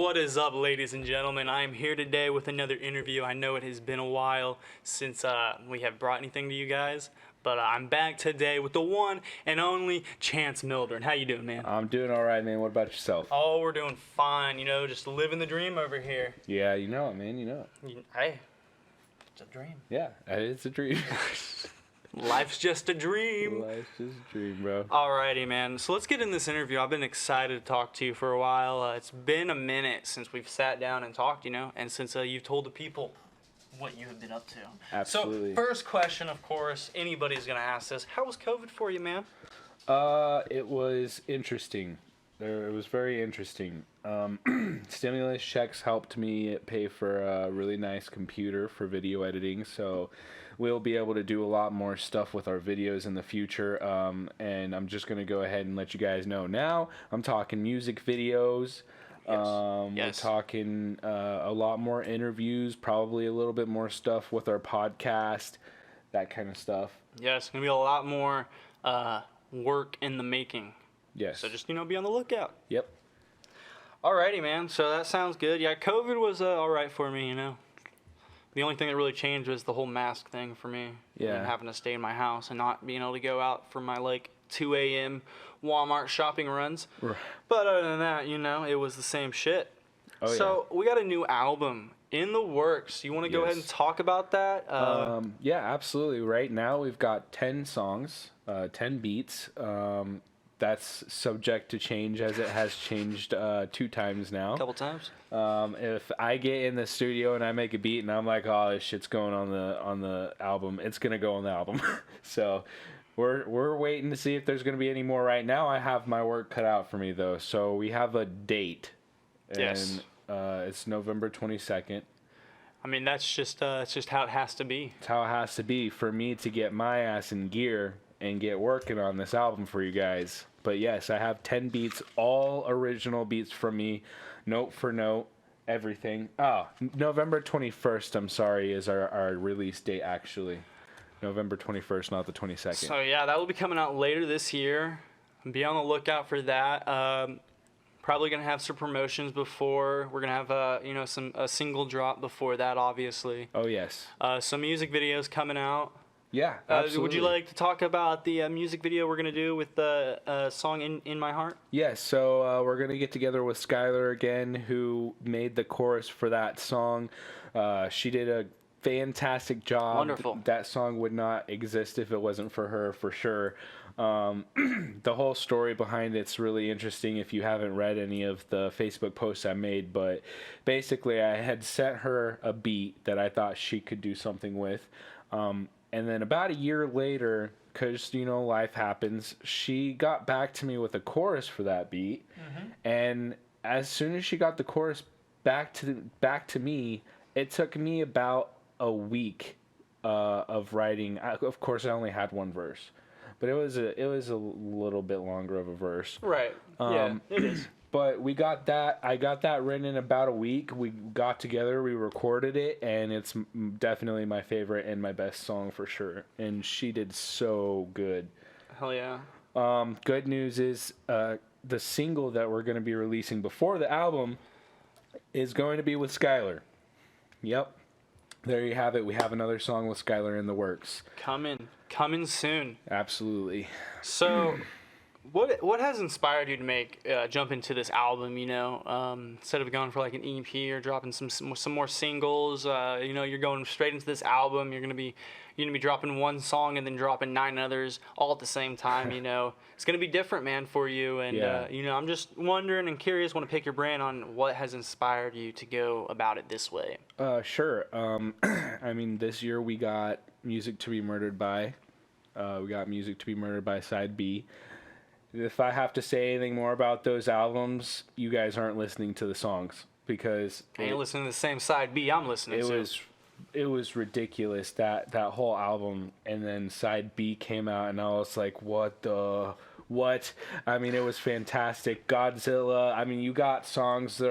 What is up, ladies and gentlemen? I am here today with another interview. I know it has been a while since we have brought anything to you guys, but I'm back today with the one and only Chance Mildren. How you doing, man? I'm doing all right, man. What about yourself? Oh, we're doing fine. You know, just living the dream over here. Yeah, you know it, man. You know it. Hey, it's a dream. Yeah, it's a dream. Life's just a dream. Life's just a dream, bro. Alrighty, man. So let's get in this interview. I've been excited to talk to you for a while. It's been a minute since we've sat down and talked, you know, and since you've told the people what you have been up to. Absolutely. So first question, of course, anybody's going to ask this. How was COVID for you, man? It was interesting. It was very interesting. Stimulus checks helped me pay for a really nice computer for video editing, so we'll be able to do a lot more stuff with our videos in the future. And I'm just going to go ahead and let you guys know now. I'm talking music videos. Yes. We're talking a lot more interviews, probably a little bit more stuff with our podcast, that kind of stuff. Yes, it's going to be a lot more work in the making. Yes. So just, be on the lookout. Yep. Alrighty, man. So that sounds good. Yeah, COVID was all right for me, The only thing that really changed was the whole mask thing for me. Yeah. And having to stay in my house and not being able to go out for my, 2 a.m. Walmart shopping runs. Right. But other than that, it was the same shit. Oh, so we got a new album in the works. You want to go ahead and talk about that? Yeah, absolutely. Right now we've got 10 songs, 10 beats. That's subject to change as it has changed 2 times now. A couple times. If I get in the studio and I make a beat and I'm like, oh, this shit's going on the album, it's gonna go on the album. So we're waiting to see if there's gonna be any more. Right now, I have my work cut out for me though. So we have a date, and Yes. It's November 22nd. I mean, it's just how it has to be. It's how it has to be for me to get my ass in gear and get working on this album for you guys. But yes, I have 10 beats, all original beats from me, note for note, everything. Oh, November 21st, I'm sorry, is our release date, actually. November 21st, not the 22nd. So yeah, that will be coming out later this year. Be on the lookout for that. Probably gonna have some promotions before. We're gonna have a single drop before that, obviously. Oh yes. Some music videos coming out. Yeah, absolutely. Would you like to talk about the music video we're going to do with the song In My Heart? Yes, so we're going to get together with Skylar again, who made the chorus for that song. She did a fantastic job. Wonderful. That song would not exist if it wasn't for her, for sure. The whole story behind it's really interesting if you haven't read any of the Facebook posts I made, but basically I had sent her a beat that I thought she could do something with. And then about a year later, because, life happens, she got back to me with a chorus for that beat. Mm-hmm. And as soon as she got the chorus back to me, it took me about a week of writing. Of course, I only had one verse, but it was a little bit longer of a verse. Right. Yeah, it is. But we got that. I got that written in about a week. We got together, we recorded it, and it's definitely my favorite and my best song for sure. And she did so good. Hell yeah. Good news is the single that we're going to be releasing before the album is going to be with Skylar. Yep. There you have it. We have another song with Skylar in the works. Coming soon. Absolutely. So, what has inspired you to jump into this album? Instead of going for an EP or dropping some more singles, you're going straight into this album. You're gonna be dropping one song and then dropping 9 others all at the same time. It's gonna be different, man, for you. And Yeah. I'm just wondering and curious. Want to pick your brain on what has inspired you to go about it this way. Sure. I mean, this year we got Music to Be Murdered By. We got Music to Be Murdered By Side B. If I have to say anything more about those albums, you guys aren't listening to the songs because I ain't listening to the same side B I'm listening to. It was ridiculous that whole album, and then side B came out, and I was like, what? I mean, it was fantastic. Godzilla. I mean, you got songs that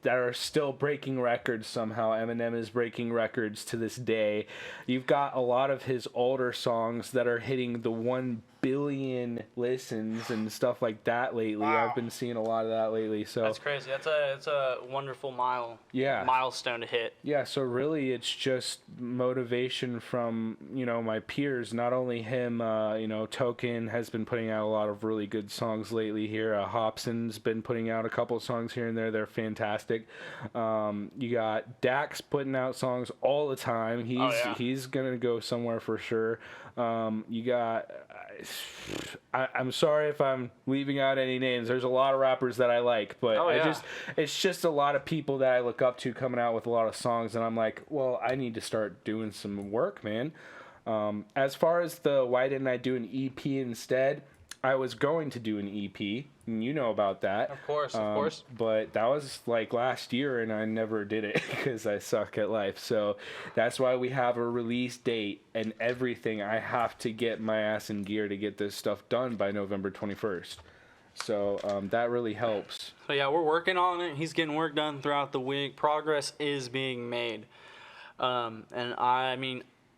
are still breaking records somehow. Eminem is breaking records to this day. You've got a lot of his older songs that are hitting the 1 billion listens and stuff like that lately. Wow. I've been seeing a lot of that lately. So That's crazy. It's a wonderful milestone to hit. yeah, so really it's just motivation from, my peers, not only him, Token has been putting out a lot of really good songs lately here. Hobson's been putting out a couple of songs here and there. They're fantastic. You got Dax putting out songs all the time. He's going to go somewhere for sure. You got, I'm sorry if I'm leaving out any names. There's a lot of rappers that I like, but it's just a lot of people that I look up to coming out with a lot of songs, and I'm like, well, I need to start doing some work, man. As far as the why didn't I do an EP instead, I was going to do an EP, and you know about that. Of course. But that was like last year, and I never did it because I suck at life. So that's why we have a release date and everything. I have to get my ass in gear to get this stuff done by November 21st. So that really helps. So yeah, we're working on it. He's getting work done throughout the week. Progress is being made. And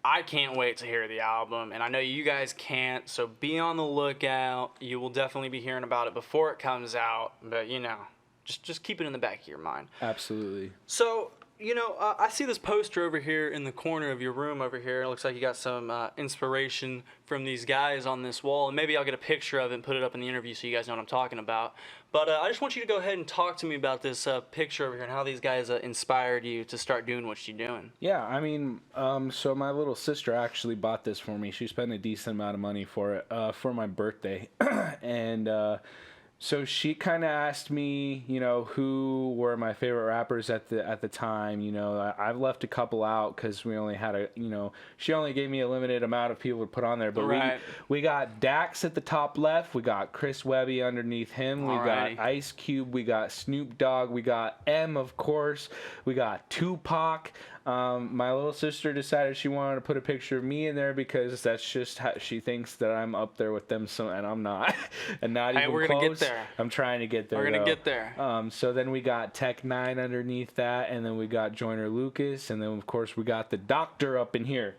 I can't wait to hear the album, and I know you guys can't, so be on the lookout. You will definitely be hearing about it before it comes out, but, just keep it in the back of your mind. Absolutely. So, I see this poster over here in the corner of your room over here. It looks like you got some inspiration from these guys on this wall, and maybe I'll get a picture of it and put it up in the interview so you guys know what I'm talking about. But I just want you to go ahead and talk to me about this picture over here and how these guys inspired you to start doing what you're doing. Yeah, so my little sister actually bought this for me. She spent a decent amount of money for it for my birthday, and so she kind of asked me, who were my favorite rappers at the time. I've left a couple out because we only had she only gave me a limited amount of people to put on there. But we got Dax at the top left. We got Chris Webby underneath him. We got Ice Cube. We got Snoop Dogg. We got M, of course. We got Tupac. My little sister decided she wanted to put a picture of me in there because that's just how she thinks that I'm up there with them, and I'm not. And not even close. We're gonna get there. I'm trying to get there. We're gonna get there. So then we got Tech 9 underneath that, and then we got Joyner Lucas, and then of course we got the Doctor up in here.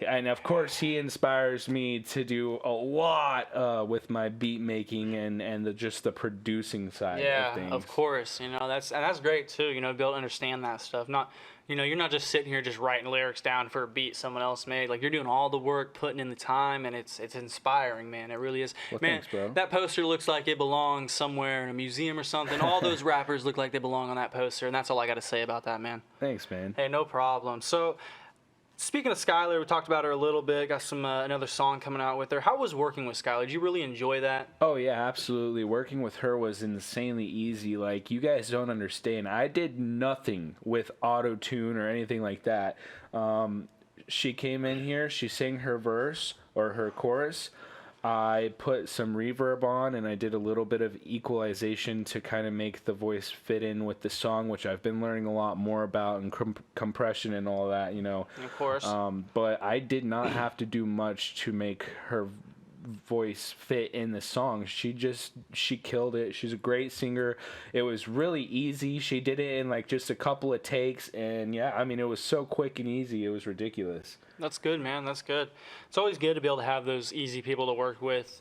And of course he inspires me to do a lot with my beat making and just the producing side of things. Yeah, of course. That's great too. To be able to understand that stuff. You're not just sitting here just writing lyrics down for a beat someone else made. Like, you're doing all the work, putting in the time, and it's inspiring, man. It really is. Well, man, thanks, bro. That poster looks like it belongs somewhere in a museum or something. All those rappers look like they belong on that poster, and that's all I got to say about that, man. Thanks, man. Hey, no problem. So, speaking of Skylar, we talked about her a little bit. Got some another song coming out with her. How was working with Skylar? Did you really enjoy that? Oh, yeah, absolutely. Working with her was insanely easy. Like, you guys don't understand. I did nothing with auto-tune or anything like that. She came in here. She sang her verse or her chorus. I put some reverb on, and I did a little bit of equalization to kind of make the voice fit in with the song, which I've been learning a lot more about, and compression and all that, Of course. But I did not have to do much to make her voice fit in the song. She killed it. She's a great singer. It was really easy. She did it in like just a couple of takes, and it was so quick and easy. It was ridiculous. That's good, man. That's good. It's always good to be able to have those easy people to work with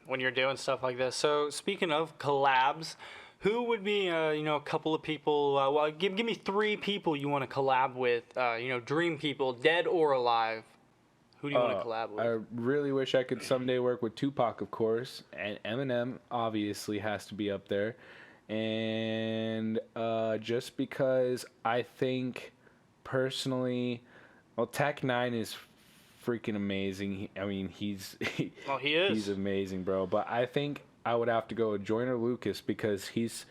when you're doing stuff like this. So speaking of collabs, who would be a couple of people? Give me 3 people you want to collab with. Dream people, dead or alive. Who do you want to collab with? I really wish I could someday work with Tupac, of course, and Eminem obviously has to be up there. And just because I think personally, well, Tech 9 is freaking amazing. He is. He's amazing, bro. But I think I would have to go with Joyner Lucas because he's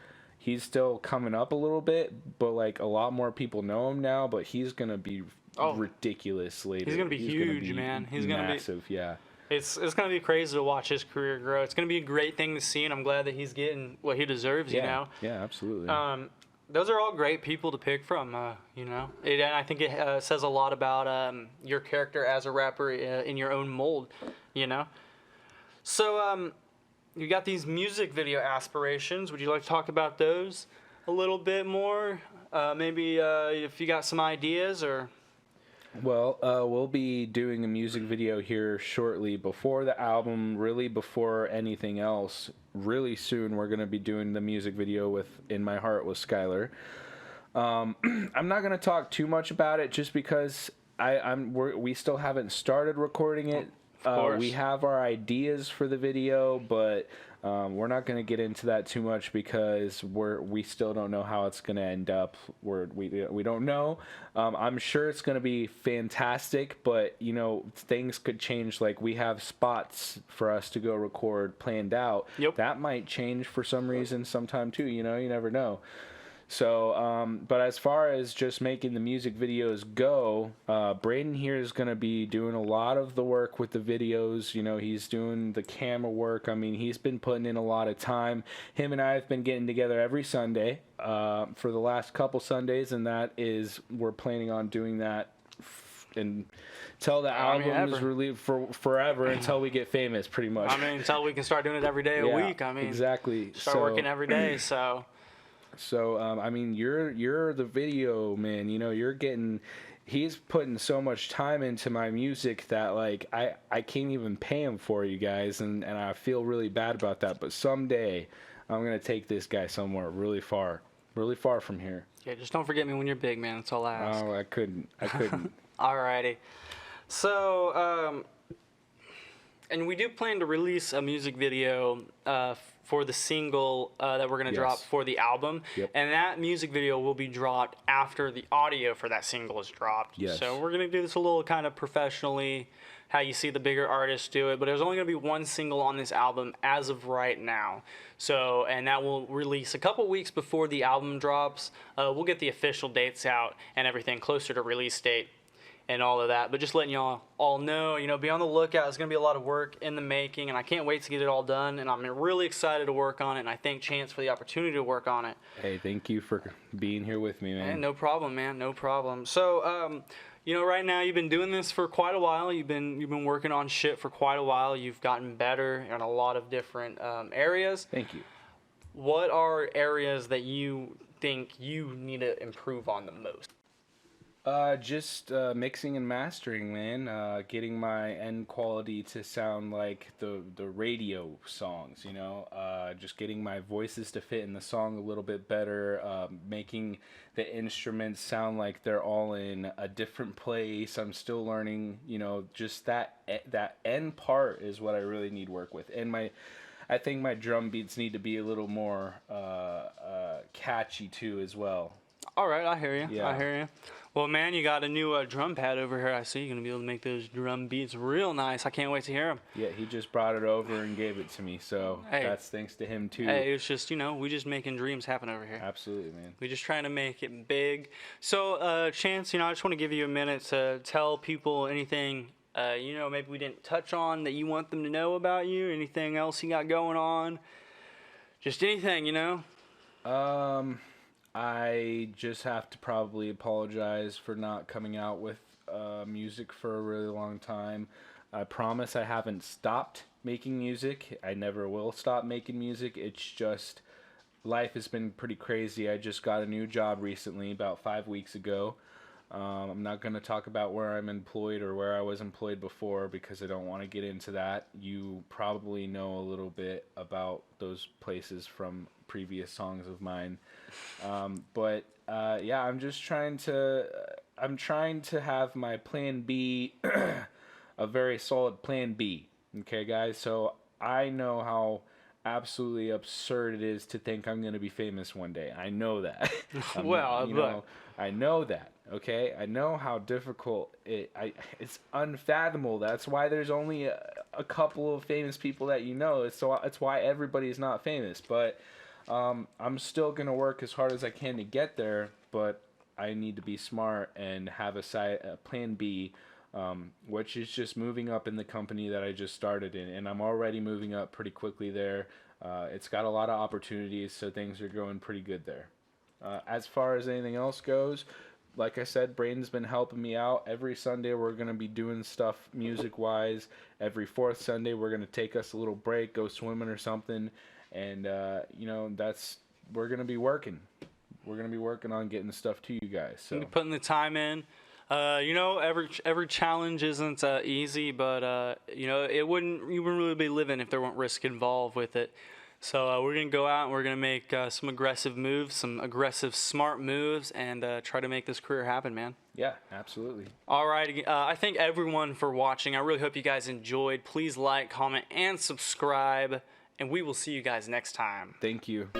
still coming up a little bit, but like a lot more people know him now. But he's gonna be ridiculous later. He's gonna be huge, man. He's gonna be massive. Yeah. It's gonna be crazy to watch his career grow. It's gonna be a great thing to see, and I'm glad that he's getting what he deserves. Yeah, absolutely. Those are all great people to pick from. And I think it says a lot about your character as a rapper in your own mold. So you got these music video aspirations. Would you like to talk about those a little bit more? Maybe if you got some ideas or. Well, we'll be doing a music video here shortly before the album, really before anything else. Really soon, we're going to be doing the music video with "In My Heart" with Skylar. I'm not going to talk too much about it just because we still haven't started recording it. Of course. We have our ideas for the video, but we're not going to get into that too much because we still don't know how it's going to end up. We don't know. I'm sure it's going to be fantastic, but you know, things could change. Like, we have spots for us to go record planned out. Yep. That might change for some reason sometime too. You know, you never know. So, but as far as just making the music videos go, Braden here is going to be doing a lot of the work with the videos. You know, he's doing the camera work. I mean, he's been putting in a lot of time. Him and I have been getting together every Sunday for the last couple Sundays, and we're planning on doing that until the album is released for forever, until we get famous, pretty much. I mean, until we can start doing it every day a week. I mean, exactly. Start working every day, so... So, I mean, you're the video man. You know, he's putting so much time into my music that, like, I can't even pay him for, you guys, and I feel really bad about that. But someday, I'm gonna take this guy somewhere really far from here. Yeah, just don't forget me when you're big, man. That's all I ask. Oh, I couldn't. Alrighty. So, and we do plan to release a music video for the single that we're going to drop for the album. Yep. And that music video will be dropped after the audio for that single is dropped. Yes. So we're going to do this a little kind of professionally, how you see the bigger artists do it. But there's only going to be one single on this album as of right now. So, and that will release a couple weeks before the album drops. We'll get the official dates out and everything closer to release date and all of that, but just letting y'all all know, you know, be on the lookout. It's going to be a lot of work in the making, and I can't wait to get it all done, and I'm really excited to work on it, and I thank Chance for the opportunity to work on it. Hey, thank you for being here with me, man. And no problem, man, no problem. So, you know, right now you've been doing this for quite a while. You've been working on shit for quite a while. You've gotten better in a lot of different areas. Thank you. What are areas that you think you need to improve on the most? Just mixing and mastering, man. Getting my end quality to sound like the radio songs, you know. Just getting my voices to fit in the song a little bit better. Making the instruments sound like they're all in a different place. I'm still learning, you know. Just that end part is what I really need work with. And I think my drum beats need to be a little more catchy too, as well. All right, I hear you. Yeah. I hear you. Well, man, you got a new drum pad over here. I see you're going to be able to make those drum beats real nice. I can't wait to hear them. Yeah, he just brought it over and gave it to me, so that's thanks to him, too. Hey, it's just, you know, we just making dreams happen over here. Absolutely, man. We're just trying to make it big. So, Chance, you know, I just want to give you a minute to tell people anything, you know, maybe we didn't touch on that you want them to know about you, anything else you got going on, just anything, you know? I just have to probably apologize for not coming out with music for a really long time. I promise I haven't stopped making music. I never will stop making music. It's just life has been pretty crazy. I just got a new job recently, about 5 weeks ago. I'm not going to talk about where I'm employed or where I was employed before because I don't want to get into that. You probably know a little bit about those places from previous songs of mine. But I'm just trying to have my plan B, a very solid plan B. Okay, guys? So I know how absolutely absurd it is to think I'm going to be famous one day. I know that. I know that. Okay, I know how difficult it's unfathomable. That's why there's only a couple of famous it's why everybody's not famous. But I'm still gonna work as hard as I can to get there. But I need to be smart and have a plan B, which is just moving up in the company that I just started in, and I'm already moving up pretty quickly there. It's got a lot of opportunities, so things are going pretty good there. As far as anything else goes, like I said, Braden's been helping me out. Every Sunday we're going to be doing stuff music-wise. Every fourth Sunday we're going to take us a little break, go swimming or something. And, we're going to be working. We're going to be working on getting stuff to you guys. So Putting the time in. You know, every challenge isn't easy, but you know, you wouldn't really be living if there weren't risk involved with it. So we're gonna go out and we're gonna make some aggressive moves, some aggressive, smart moves, and try to make this career happen, man. Yeah, absolutely. All right, I thank everyone for watching. I really hope you guys enjoyed. Please like, comment, and subscribe, and we will see you guys next time. Thank you.